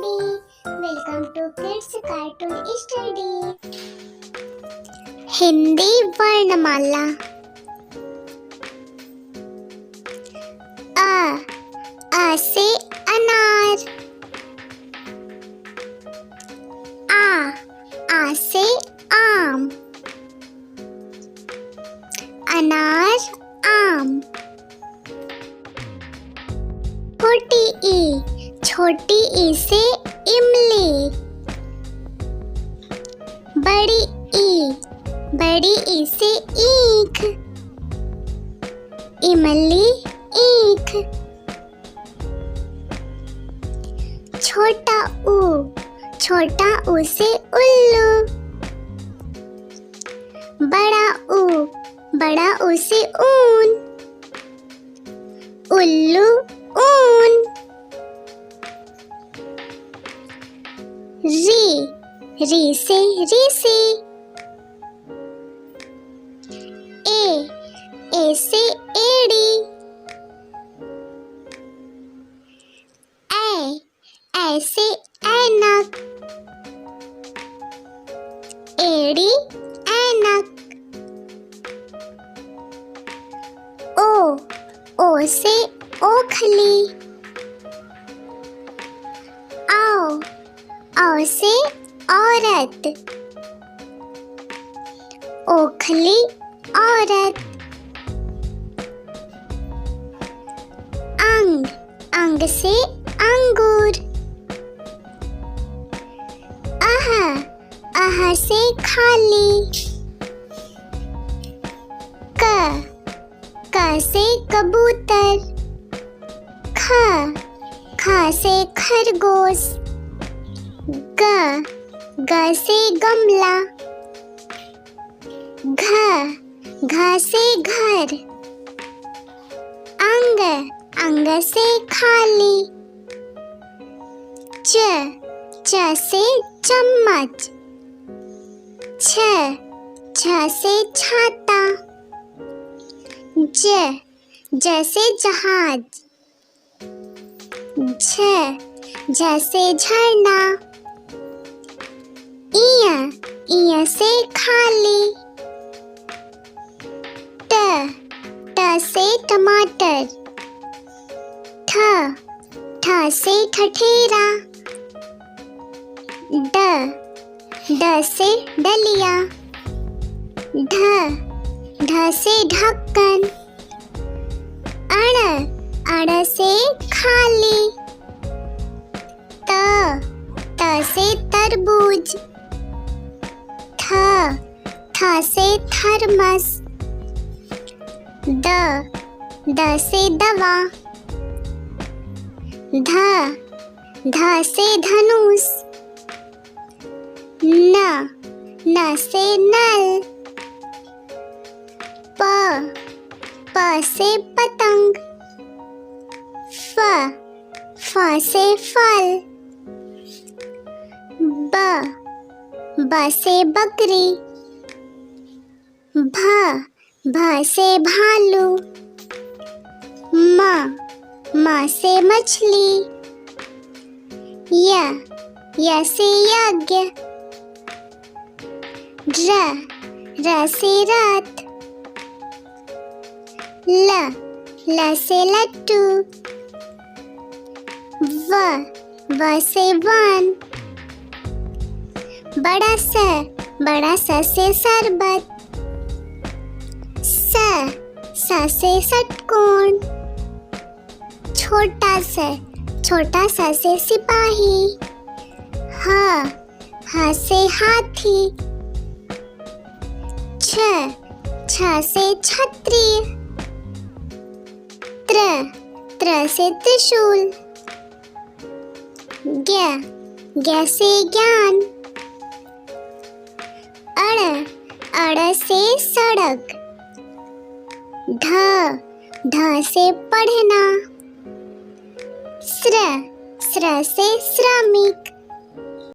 everybody, welcome to Kids Cartoon Study. Hindi वर्णमाला। आ से अनार। आ से आम। अनार आम। छोटी ई से इमली। बड़ी ई से ईख। इमली ईख। छोटा ऊ से उल्लू। बड़ा ऊ से ऊन। उल्लू ऊन। री से ऋषि। ए से एड़ी। ए से ऐनक। एड़ी ऐनक। ओ से ओखली। औ से औरत। ओखली औरत। अंग से अंगूर। आह से खाली। क से कबूतर। ख से खरगोश। ग से गमला। घ से घर। अंग से खाली। च से चम्मच। छ से छाता। ज से जहाज। झ से झरना। इय से खाली। ट से टमाटर। ठ से ठठेरा। ड से डलिया। ढ से ढक्कन। अड़ से खाली। त से तरबूज। थ से थर्मस। द से दवा। ध से धनुष। न से नल। प से पतंग। फ से फल। ब से बकरी। भ से भालू। म से मछली। य से यज्ञ। र से रथ। ल से लट्टू। व से वन। बड़ा स से शरबत। स से षटकोण। छोटा स से सिपाही। ह से हाथी। छ से छतरी। त्र से त्रिशूल। ज्ञ से ज्ञान। अड़ से सड़क। ढ से पढ़ना। स्र से श्रमिक।